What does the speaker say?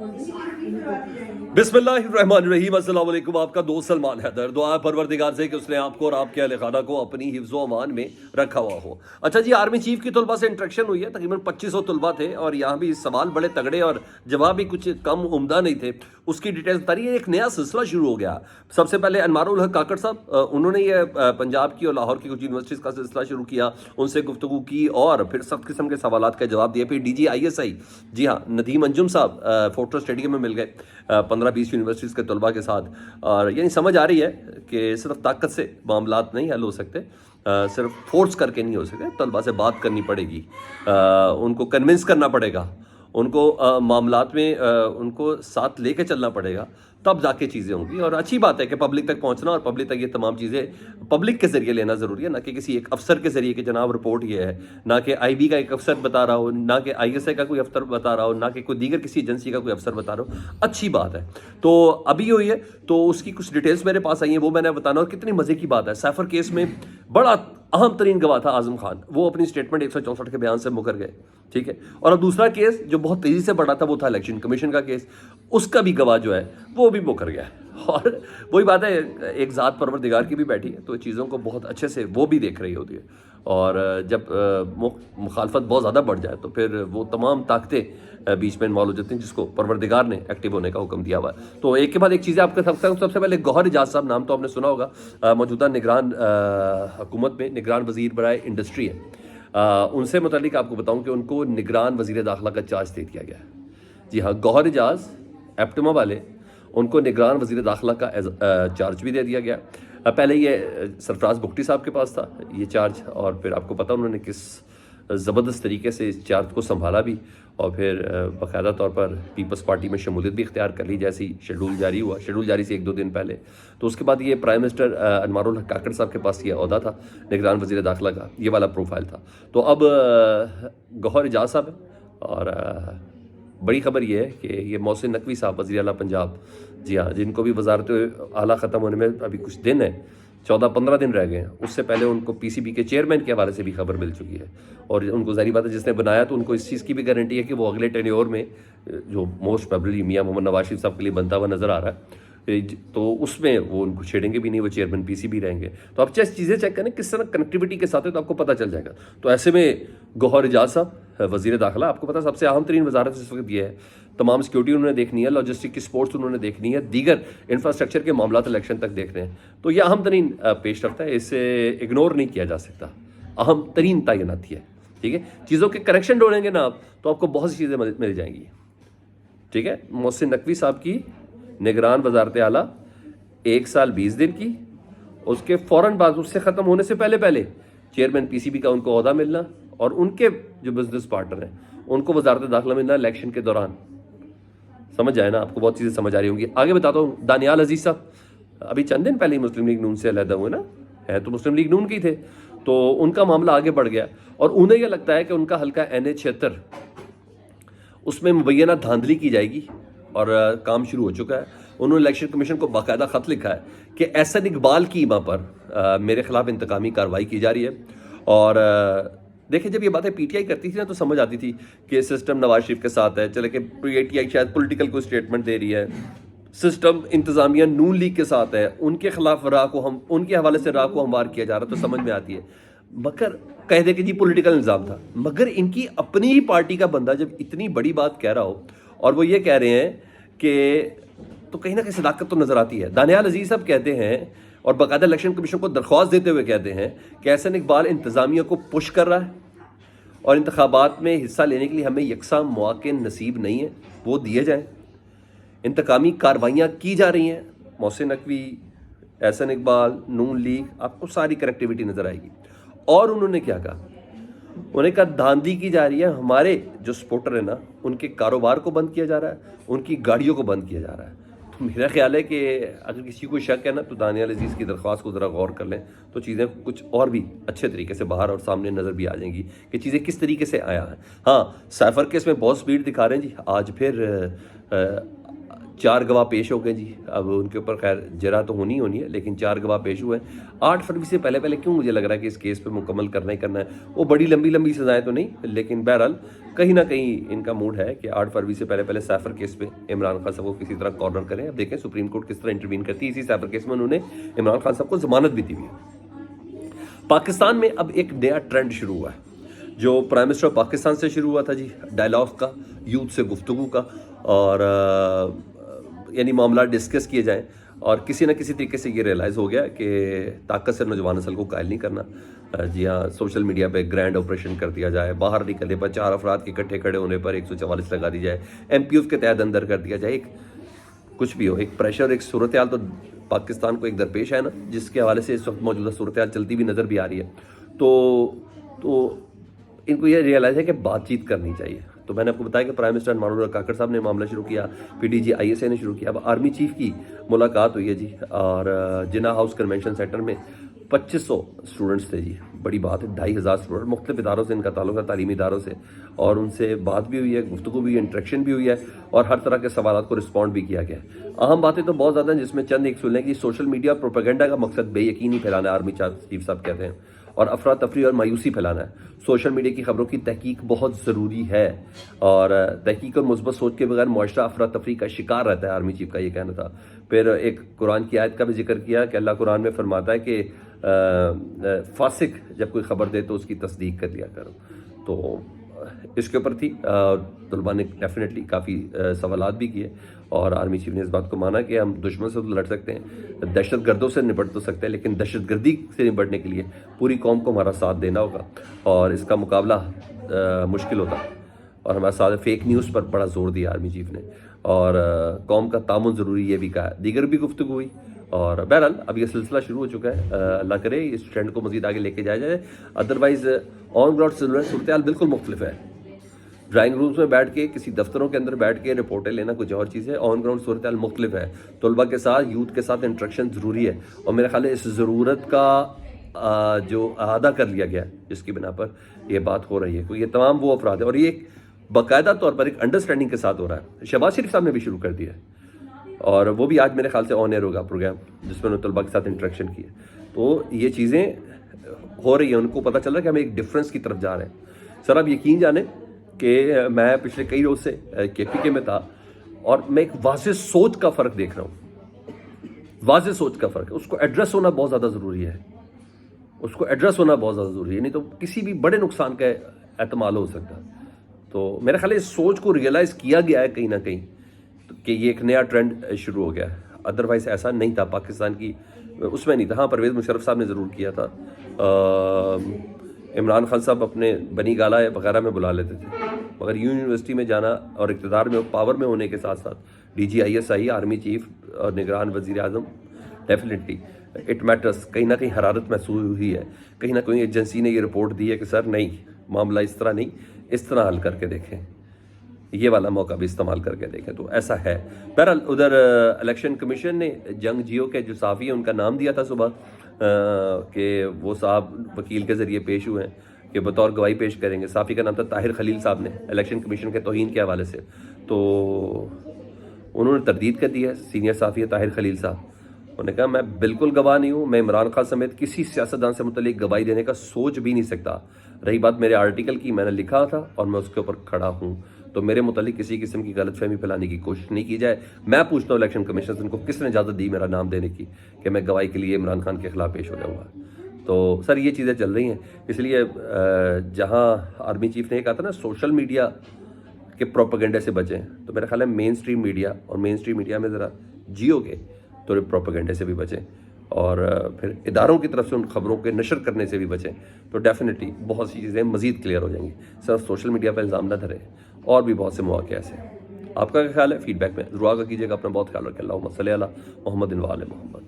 बिस्मिल्लाहिर्रहमानिर्रहीम। अस्सलाम वालेकुम। आपका दोस्त सलमान हैदर। दुआ परवरदिगार से कि उसने आपको और आपके अहले खाना को अपनी हिफ्ज़ व अमान में रखा हुआ हो। अच्छा जी, आर्मी चीफ की तलबा से इंटरेक्शन हुई है। तकरीबन 2500 तलबा थे और यहाँ भी सवाल बड़े तगड़े और जवाब भी कुछ कम उम्दा नहीं थे। उसकी डिटेल्स बता रही है। एक नया सिलसिला शुरू हो गया। सबसे पहले अनवारुल हक काकड़ साहब, उन्होंने ये पंजाब की और लाहौर की कुछ यूनिवर्सिटीज़ का सिलसिला शुरू किया, उनसे गुफ्तगू की और फिर सब किस्म के सवालात का जवाब दिया। फिर DGISI, जी हाँ, नदीम अंजुम साहब फोर्ट्रेस स्टेडियम में मिल गए 15-20 यूनिवर्सिटीज़ के तलबा के साथ। और यानी समझ आ रही है कि सिर्फ ताकत से मामलात नहीं हल हो सकते, सिर्फ फोर्स करके नहीं हो सकते। तलबा से बात करनी पड़ेगी, उनको कन्विंस करना पड़ेगा, उनको मामलात में उनको साथ लेके चलना पड़ेगा, तब जाके चीज़ें होंगी। और अच्छी बात है कि पब्लिक तक पहुंचना और पब्लिक तक ये तमाम चीज़ें पब्लिक के ज़रिए लेना ज़रूरी है, ना कि किसी एक अफसर के ज़रिए कि जनाब रिपोर्ट ये है, ना कि IB का एक अफसर बता रहा हो, ना कि ISI का कोई अफसर बता रहा हो, ना कि कोई दीगर किसी एजेंसी का कोई अफसर बता रहा हो। अच्छी बात है। तो अभी हुई है तो उसकी कुछ डिटेल्स मेरे पास आई हैं, वो मैंने बताना। और कितनी मज़े की बात है, सैफर केस में बड़ा अहम तरीन गवाह था आज़म खान, वो अपनी स्टेटमेंट 164 के बयान से मुकर गए, ठीक है। और अब दूसरा केस जो बहुत तेज़ी से बढ़ा था वो था इलेक्शन कमीशन का केस, उसका भी गवाह जो है वो भी मुकर गया है। और वही बात है, एक ज़ात परवरदिगार की भी बैठी है तो चीज़ों को बहुत अच्छे से वो भी देख रही होती है। और जब मुखालफत बहुत ज़्यादा बढ़ जाए तो फिर वो तमाम ताकतें बीच में इन्वॉल्व हो जाती हैं जिसको परवरदिगार ने एक्टिव होने का हुक्म दिया हुआ है। तो एक के बाद एक चीज़ें आपके सबसे पहले गौहर एजाज साहब, नाम तो आपने सुना होगा, मौजूदा निगरान हुकूमत में निगरान वज़ीर बराए इंडस्ट्री है। उनसे मुतालिक आपको बताऊँ कि उनको निगरान वज़ीर दाखिला का चार्ज दे दिया गया है। जी हाँ, गौहर एजाज एप्टमा वाले, उनको निगरान वज़ीर दाखिला का चार्ज भी दे दिया गया। पहले ये सरफराज बुगटी साहब के पास था ये चार्ज, और फिर आपको पता उन्होंने किस ज़बरदस्त तरीके से इस चार्ज को संभाला भी, और फिर बाकायदा तौर पर पीपल्स पार्टी में शमूलियत भी इख्तियार कर ली जैसी शेड्यूल जारी हुआ। शेड्यूल जारी से 1-2 दिन पहले तो उसके बाद ये प्राइम मिनिस्टर अनवारुल हक काकड़ साहब के पास ये ओहदा था, निगरान वज़ीर दाखिला का ये वाला प्रोफाइल था। तो अब गौहर एजाज साहब है, और बड़ी खबर ये है कि ये मोहसिन नकवी साहब वज़ीर आला पंजाब, जी हाँ, जिनको भी वज़ारत आला ख़त्म होने में अभी कुछ दिन है, 14-15 दिन रह गए हैं, उससे पहले उनको PCB के चेयरमैन के हवाले से भी खबर मिल चुकी है। और उनको ज़ाहिर बात है जिसने बनाया तो उनको इस चीज़ की भी गारंटी है कि वो अगले टेन्योर में जो मोस्ट प्रोबेबली मियाँ मोहम्मद नवाज शरीफ साहब के लिए बनता हुआ नज़र आ रहा है, तो उसमें वो उनको छेड़ेंगे भी नहीं, वो चेयरमैन PCB रहेंगे। तो आप चीज़ें चेक करें किस तरह कनेक्टिविटी के साथ है तो आपको पता चल जाएगा। तो ऐसे में गौहर एजाज साहब वज़ीर दाखिला, आपको पता सबसे अहम तरीन वजारत इस वक्त ये है, तमाम सिक्योरिटी उन्होंने देखनी है, लॉजिस्टिक की स्पोर्ट्स उन्होंने देखनी है, दीगर इंफ्रास्ट्रक्चर के मामला इलेक्शन तक देखने हैं। तो यह अहम तरीन पेश रफ्त है, इसे इग्नोर नहीं किया जा सकता। अहम तरीन तैनाती है, ठीक है। चीज़ों के करेक्शन ढूंढेंगे ना आप तो आपको बहुत सी चीज़ें मिल जाएंगी, ठीक है। मोहसिन नकवी साहब की निगरान वजारत आला 1 साल 20 दिन की, उसके फ़ौरन बाद उससे ख़त्म होने से पहले चेयरमैन PCB का उनको ओहदा मिलना, और उनके जो बिजनेस पार्टनर हैं उनको वजारत दाखिला मिलना इलेक्शन के दौरान। समझ आए ना, आपको बहुत चीज़ें समझ आ रही होंगी। आगे बताता हूँ, दानियाल अजीज़ साहब अभी चंद दिन पहले ही मुस्लिम लीग नून से अलहदा हुए ना, है तो मुस्लिम लीग नून के ही थे, तो उनका मामला आगे बढ़ गया और उन्हें यह लगता है कि उनका हल्का NA-76 उसमें मुबैना धांधली की जाएगी और काम शुरू हो चुका है। उन्होंने इलेक्शन कमीशन को बाकायदा ख़त लिखा है कि एहसन इकबाल की मां पर मेरे खिलाफ इंतकामी कार्रवाई की जा रही है। और देखिए, जब ये बातें PTI करती थी ना तो समझ आती थी कि सिस्टम नवाज शरीफ के साथ है, चले कि PTI शायद पॉलिटिकल कोई स्टेटमेंट दे रही है, सिस्टम इंतज़ामिया नून लीग के साथ है, उनके खिलाफ राह को हम उनके हवाले से राह को हमवार किया जा रहा है, तो समझ में आती है। मगर कह दे कि जी पॉलिटिकल निज़ाम था, मगर इनकी अपनी ही पार्टी का बंदा जब इतनी बड़ी बात कह रहा हो और वो ये कह रहे हैं कि, तो कहीं ना कहीं सदाकत तो नज़र आती है। दानियाल अजीज़ साहब कहते हैं और बाकायदा इलेक्शन कमीशन को दरख्वास्त देते हुए कहते हैं कि एहसन इकबाल इंतज़ामिया को पुश कर रहा है और इंतखाबात में हिस्सा लेने के लिए हमें यकसा मौके नसीब नहीं है, वो दिए जाएँ। इंतकामी कार्रवाइयाँ की जा रही हैं, मोहसिन नकवी, एहसन इकबाल, नून लीग, आपको सारी कनेक्टिविटी नज़र आएगी। और उन्होंने क्या कहा, उन्हें कहा धांधली की जा रही है, हमारे जो सपोर्टर है ना उनके कारोबार को बंद किया जा रहा है, उनकी गाड़ियों को बंद किया जा रहा है। तो मेरा ख्याल है कि अगर किसी को शक है ना तो दानियाल अजीज़ की दरख्वास्त को ज़रा गौर कर लें तो चीज़ें कुछ और भी अच्छे तरीके से बाहर और सामने नज़र भी आ जाएंगी कि चीज़ें किस तरीके से आया है। हाँ, सैफर केस में बहुत स्पीड दिखा रहे हैं जी, आज फिर 4 गवाह पेश हो गए जी। अब उनके ऊपर खैर जरा तो होनी है, लेकिन 4 गवाह पेश हुए हैं। 8 फरवरी से पहले क्यों मुझे लग रहा है कि इस केस पे मुकम्मल करना ही करना है। वो बड़ी लंबी सजाएं तो नहीं, लेकिन बहरहाल कहीं ना कहीं इनका मूड है कि 8 फरवरी से पहले सैफर केस पे इमरान खान साहब को किसी तरह कॉर्नर करें। अब देखें सुप्रीम कोर्ट किस तरह इंटरवीन करती है। इसी सैफर केस में उन्होंने इमरान खान साहब को जमानत भी दी हुई है। पाकिस्तान में अब एक नया ट्रेंड शुरू हुआ है, जो प्राइम मिनिस्टर पाकिस्तान से शुरू हुआ था जी, डायलॉग का, यूथ से गुफ्तगू का, और यानी मामला डिस्कस किए जाएं। और किसी न किसी तरीके से ये रियलाइज़ हो गया कि ताकत से नौजवान नस्ल को कायल नहीं करना। जी हाँ, सोशल मीडिया पे ग्रैंड ऑपरेशन कर दिया जाए, बाहर निकलने पर 4 अफराद के इकट्ठे खड़े होने पर 144 लगा दी जाए, MPOs के तहत अंदर कर दिया जाए। एक कुछ भी हो, एक प्रेशर, एक सूरत हाल तो पाकिस्तान को एक दरपेश है ना, जिसके हवाले से इस वक्त मौजूदा सूरत हाल चलती भी नज़र भी आ रही है। तो इनको ये रियलाइज़ है कि बातचीत करनी चाहिए। तो मैंने आपको बताया कि प्राइम मिनिस्टर मानूर काकड़ साहब ने मामला शुरू किया, PDG ISA ने शुरू किया। अब आर्मी चीफ की मुलाकात हुई है जी, और जिन्ना हाउस कन्वेंशन सेंटर में 2500 स्टूडेंट्स थे जी। बड़ी बात है, 2500 स्टूडेंट, मुख्तलिफ इदारों से इनका ताल्लुक है, तालीमी इदारों से, और उनसे बात भी हुई है, गुफ्तगू भी हुई है, इंटरेक्शन भी हुई है, और हर तरह के सवालों को रिस्पॉन्ड भी किया गया है। अहम बातें तो बहुत ज़्यादा हैं, जिसमें चंद एक सुन लें कि सोशल मीडिया प्रोपेगेंडा का मकसद बेयकीनी फैलाना है, आर्मी चीफ साहब कहते हैं, और अफरा तफरी और मायूसी फैलाना है। सोशल मीडिया की खबरों की तहकीक बहुत ज़रूरी है, और तहकीक और मुस्बत सोच के बगैर मुआशरा अफरा तफरी का शिकार रहता है, आर्मी चीफ का ये कहना था। फिर एक कुरान की आयत का भी जिक्र किया कि अल्लाह कुरान में फरमाता है कि फासिक जब कोई खबर दे तो उसकी तस्दीक कर लिया करो। तो इसके ऊपर थी, तलबा ने डेफिनेटली काफ़ी सवालात भी किए, और आर्मी चीफ ने इस बात को माना कि हम दुश्मन से तो लड़ सकते हैं, दहशत गर्दों से निपट तो सकते हैं, लेकिन दहशत गर्दी से निपटने के लिए पूरी कौम को हमारा साथ देना होगा, और इसका मुकाबला मुश्किल होता, और हमारे साथ फेक न्यूज़ पर बड़ा जोर दिया आर्मी चीफ ने, और कौम का तामुन ज़रूरी ये भी कहा। दीगर भी गुफ्तगू हुई, और बहरहाल अब ये सिलसिला शुरू हो चुका है। अल्लाह करे इस ट्रेंड को मज़ीद आगे लेके जाया जाए। अदरवाइज़ ऑन ग्राउंड सूरत हाल बिल्कुल मुख्तलिफ है। ड्राइंग रूम्स में बैठ के, किसी दफ्तरों के अंदर बैठ के रिपोर्टें लेना कुछ और चीज़ है, ऑन ग्राउंड सूरत हाल मुख्तलिफ है। तलबा के साथ, यूथ के साथ इंटरेक्शन ज़रूरी है, और मेरे ख्याल है इस ज़रूरत का जो अदा कर लिया गया जिसकी बिना पर ये बात हो रही है, क्योंकि ये तमाम वो अफराद है, और ये बाकायदा तौर पर एक अंडरस्टैंडिंग के साथ हो रहा है। शहबाज शरीफ साहब ने भी शुरू कर दिया है, और वो भी आज मेरे ख्याल से ऑन एयर होगा प्रोग्राम, जिसमें उन्होंने तलबा के साथ इंटरेक्शन किया। तो ये चीज़ें हो रही हैं, उनको पता चल रहा है कि हम एक डिफरेंस की तरफ जा रहे हैं। सर आप यकीन जाने कि मैं पिछले कई रोज़ से KPK में था, और मैं एक वाज़ेह सोच का फ़र्क देख रहा हूँ। वाज़ेह सोच का फ़र्क है, उसको एड्रेस होना बहुत ज़्यादा ज़रूरी है, उसको एड्रेस होना बहुत ज़्यादा ज़रूरी है, नहीं तो किसी भी बड़े नुकसान का एहतमाल हो सकता है। तो मेरे ख्याल इस सोच को रियलाइज़ किया गया है कहीं ना कहीं, कि ये एक नया ट्रेंड शुरू हो गया है। अदरवाइज़ ऐसा नहीं था, पाकिस्तान की उसमें नहीं था। हाँ, परवेज़ मुशर्रफ साहब ने ज़रूर किया था, इमरान खान साहब अपने बनी गाला वगैरह में बुला लेते थे, मगर यूनिवर्सिटी में जाना और इक़्तिदार में, पावर में होने के साथ साथ DG ISI, आर्मी चीफ और निगरान वज़ीर आज़म, डेफिनेटली इट मैटर्स। कहीं ना कहीं हरारत महसूस हुई है, कहीं ना कहीं एजेंसी ने ये रिपोर्ट दी है कि सर नहीं, मामला इस तरह नहीं, इस तरह हल करके देखें, ये वाला मौका भी इस्तेमाल करके देखें। तो ऐसा है। बहरहाल उधर इलेक्शन कमीशन ने जंग जियो के जो साफ़ी है उनका नाम दिया था सुबह, कि वो साहब वकील के ज़रिए पेश हुए हैं कि बतौर गवाही पेश करेंगे। साफ़ी का नाम था ताहिर खलील साहब ने, इलेक्शन कमीशन के तौहीन के हवाले से। तो उन्होंने तरदीद कर दी है, सीनियर साफ़ी ताहिर खलील साहब, उन्होंने कहा मैं बिल्कुल गवाह नहीं हूँ, मैं इमरान खान समेत किसी सियासतदान से मुतल्लिक गवाही देने का सोच भी नहीं सकता। रही बात मेरे आर्टिकल की, मैंने लिखा था और मैं उसके ऊपर खड़ा हूँ, तो मेरे मुतालिक किसी किस्म की गलतफहमी फैलाने की कोशिश नहीं की जाए। मैं पूछता हूँ इलेक्शन कमीशन से, उनको किसने इजाज़त दी मेरा नाम देने की कि मैं गवाही के लिए इमरान खान के खिलाफ पेश हो जाऊँगा। तो सर ये चीज़ें चल रही हैं, इसलिए जहाँ आर्मी चीफ ने ये कहा था ना सोशल मीडिया के प्रोपेगेंडे से बचें, तो मेरा ख्याल है मेन स्ट्रीम मीडिया, और मेन स्ट्रीम मीडिया में ज़रा जियोगे तो प्रोपेगेंडे से भी बचें, और फिर इदारों की तरफ से उन खबरों के नशर करने से भी बचें, तो डेफिनेटली बहुत सी चीज़ें मज़ीद क्लियर हो जाएंगी। सर सोशल मीडिया पर इल्ज़ाम न धरें, और भी बहुत से मौके ऐसे हैं। आपका क्या ख्याल है? फीडबैक में ज़रूर आगा कीजिएगा। अपना बहुत ख्याल रखें। अल्लाहुम्मा सल्ली अला मुहम्मद व आले मुहम्मद।